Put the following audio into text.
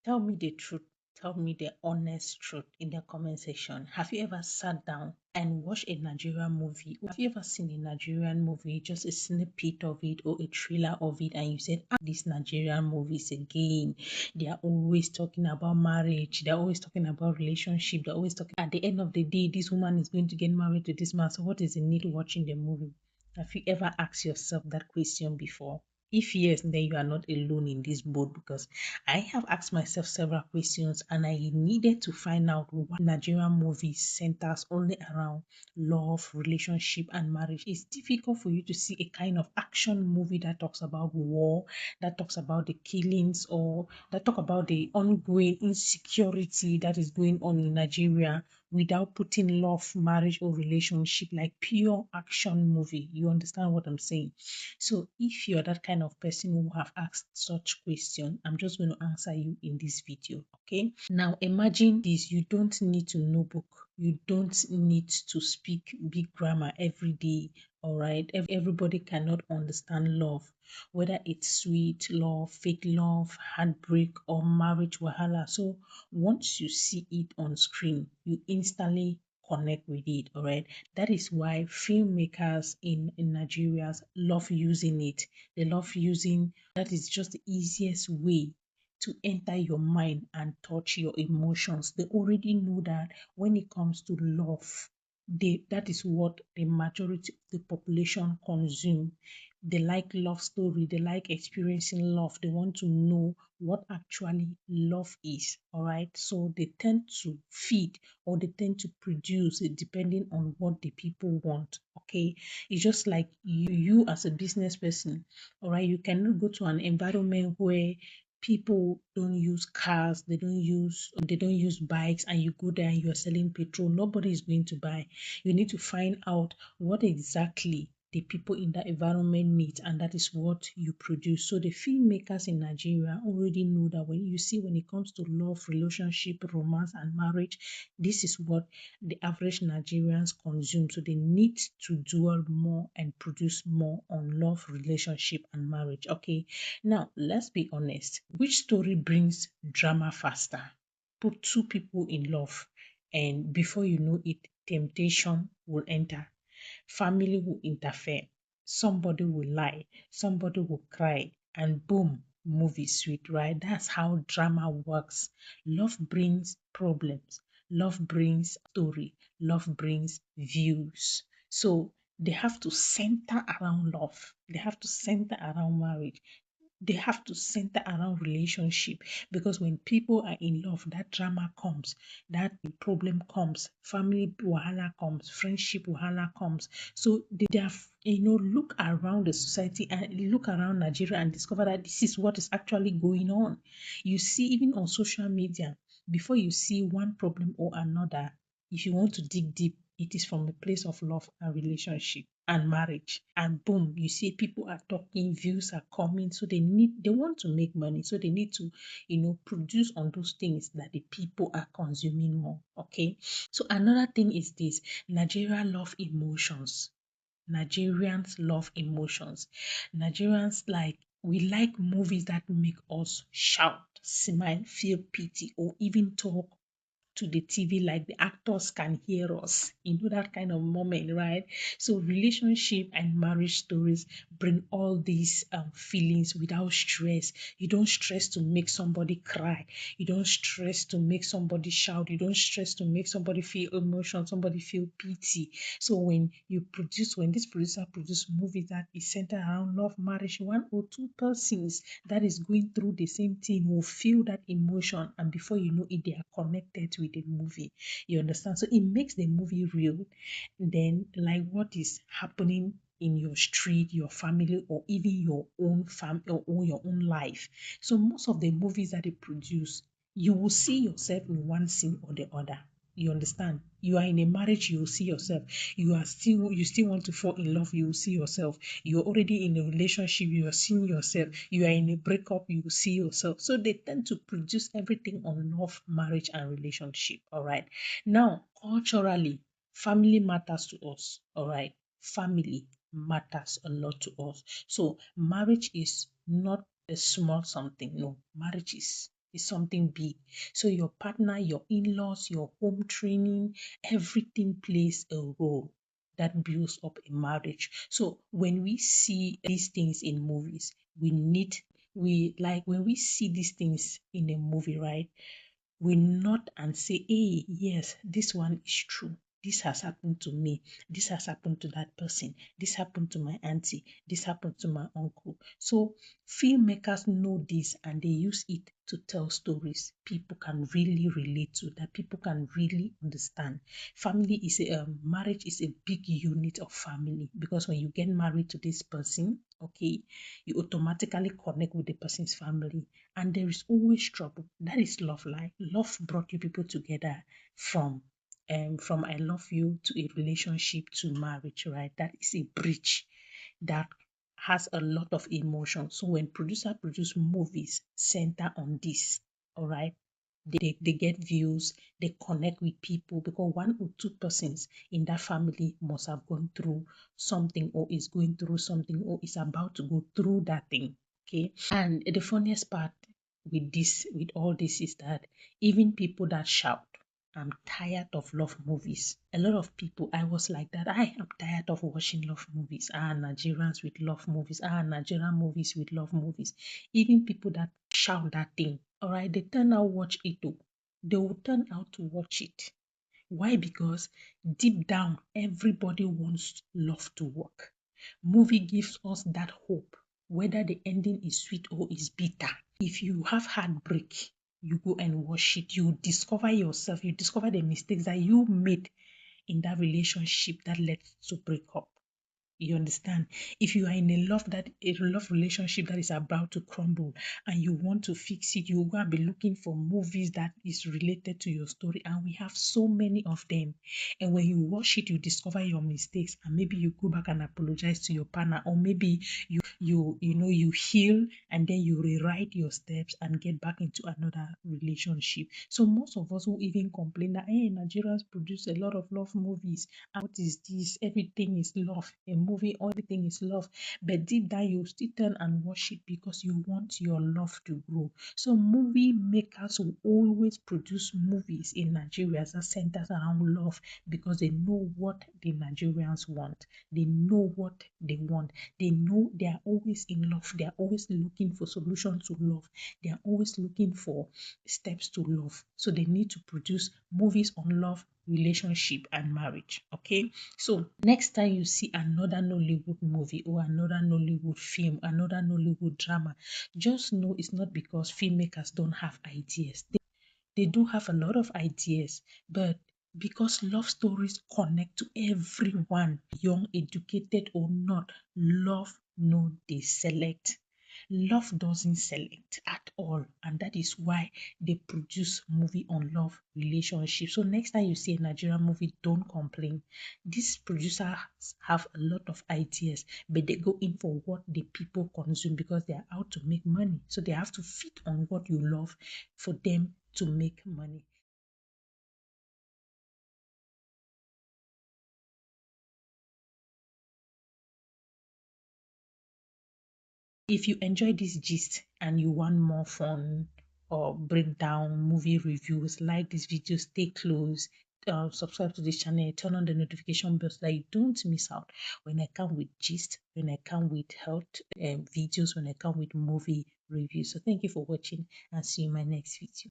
Tell me the truth. Tell me the honest truth in the comment section. Have you ever sat down and watched a Nigerian movie? Have you ever seen a Nigerian movie, just a snippet of it or a trailer of it, and you said, these Nigerian movies again, they are always talking about marriage, they're always talking about relationship, they're always talking, at the end of the day, this woman is going to get married to this man. So what is the need watching the movie? Have you ever asked yourself that question before? If yes, then you are not alone in this boat, because I have asked myself several questions and I needed to find out why Nigerian movies centers only around love, relationship, and marriage. It's difficult for you to see a kind of action movie that talks about war, that talks about the killings, or that talk about the ongoing insecurity that is going on in Nigeria without putting love, marriage, or relationship, like pure action movie. You understand what I'm saying? So if you're that kind of person who have asked such question, I'm just going to answer you in this video. Okay. Now imagine this: you don't need to know book. You don't need to speak big grammar every day. All right. Everybody cannot understand love, whether it's sweet love, fake love, heartbreak, or marriage wahala. So once you see it on screen, you instantly connect with it. All right. That is why filmmakers in Nigeria love using it. They love using that. Is just the easiest way to enter your mind and touch your emotions. They already know that when it comes to love, that is what the majority of the population consume. They like love story, they like experiencing love, they want to know what actually love is. All right, so they tend to feed or they tend to produce it depending on what the people want. Okay, it's just like you as a business person. All right, you cannot go to an environment where people don't use cars, they don't use bikes, and you go there and you're selling petrol. Nobody is going to buy. You need to find out what exactly the people in that environment need, and that is what you produce. So the filmmakers in Nigeria already know that when it comes to love, relationship, romance, and marriage, this is what the average Nigerians consume. So they need to dwell more and produce more on love, relationship, and marriage. Okay, now let's be honest. Which story brings drama faster? Put two people in love, and before you know it, temptation will enter. Family will interfere. Somebody will lie. Somebody will cry. And boom, movie sweet, right? That's how drama works. Love brings problems. Love brings story. Love brings views. So they have to center around love. They have to center around marriage. They have to center around relationship, because when people are in love, that drama comes, that problem comes, family wahala comes, friendship wahala comes. So they have, look around the society and look around Nigeria and discover that this is what is actually going on. You see, even on social media, before you see one problem or another, if you want to dig deep, it is from a place of love and relationship and marriage. And boom, you see people are talking, views are coming. So they want to make money. So they need to, produce on those things that the people are consuming more. Okay. So another thing is this: Nigeria love emotions. Nigerians love emotions. Nigerians we like movies that make us shout, smile, feel pity, or even talk to the TV like the actors can hear us. That kind of moment, right? So relationship and marriage stories bring all these feelings without stress. You don't stress to make somebody cry. You don't stress to make somebody shout. You don't stress to make somebody feel emotion, somebody feel pity. So when this producer produce movies that is centered around love, marriage, one or two persons that is going through the same thing will feel that emotion, and before you know it, they are connected with the movie. You understand? So it makes the movie real. Then, like what is happening in your street, your family, or even your own or your own life. So most of the movies that they produce, you will see yourself in one scene or the other. You understand? You are in a marriage, you will see yourself. You still want to fall in love, you will see yourself. You're already in a relationship, you are seeing yourself. You are in a breakup, you will see yourself. So they tend to produce everything on love, marriage, and relationship. All right. Now, culturally, family matters to us. All right. Family matters a lot to us. So marriage is not a small something. No, marriage is something big. So your partner, your in-laws, your home training, everything plays a role that builds up a marriage. So when we see these things in movies, we like when we see these things in a movie, right? We nod and say, hey, yes, this one is true. This has happened to me. This has happened to that person. This happened to my auntie. This happened to my uncle. So filmmakers know this and they use it to tell stories people can really relate to, that people can really understand. Marriage is a big unit of family, because when you get married to this person, okay, you automatically connect with the person's family, and there is always trouble. That is love. Like love brought you people together from I love you to a relationship to marriage, right? That is a bridge that has a lot of emotion. So when producer produce movies center on this, all right, they get views, they connect with people, because one or two persons in that family must have gone through something, or is going through something, or is about to go through that thing. Okay. And the funniest part with all this is that even people that shout, I'm tired of love movies. A lot of people, I was like that. I am tired of watching love movies. Nigerians with love movies. Nigerian movies with love movies. Even people that shout that thing, all right, they turn out watch it too. They will turn out to watch it. Why? Because deep down, everybody wants love to work. Movie gives us that hope, whether the ending is sweet or is bitter. If you have heartbreak, you go and watch it. You discover yourself. You discover the mistakes that you made in that relationship that led to break up. You understand? If you are in a love relationship that is about to crumble and you want to fix it, you go and be looking for movies that is related to your story. And we have so many of them. And when you watch it, you discover your mistakes, and maybe you go back and apologize to your partner, or maybe you heal and then you rewrite your steps and get back into another relationship. So most of us will even complain that, hey, Nigerians produce a lot of love movies. What is this? Everything is love. A movie, everything is love. But deep down, you still turn and watch it because you want your love to grow. So movie makers will always produce movies in Nigeria that centers around love, because they know what the Nigerians want. They know what they want. They know they are always in love. They are always looking for solutions to love. They are always looking for steps to love. So they need to produce movies on love, relationship, and marriage. Okay. So next time you see another Nollywood movie or another Nollywood film, another Nollywood drama, just know it's not because filmmakers don't have ideas. They do have a lot of ideas, but because love stories connect to everyone, young, educated or not, love no they select. Love doesn't select at all, and that is why they produce movie on love relationship. So next time you see a Nigerian movie, don't complain. These producers have a lot of ideas, but they go in for what the people consume, because they are out to make money. So they have to fit on what you love for them to make money. If you enjoy this gist and you want more fun or breakdown movie reviews, like this video, stay close. Subscribe to this channel, turn on the notification bell so that you don't miss out when I come with gist, when I come with health videos, when I come with movie reviews. So thank you for watching, and see you in my next video.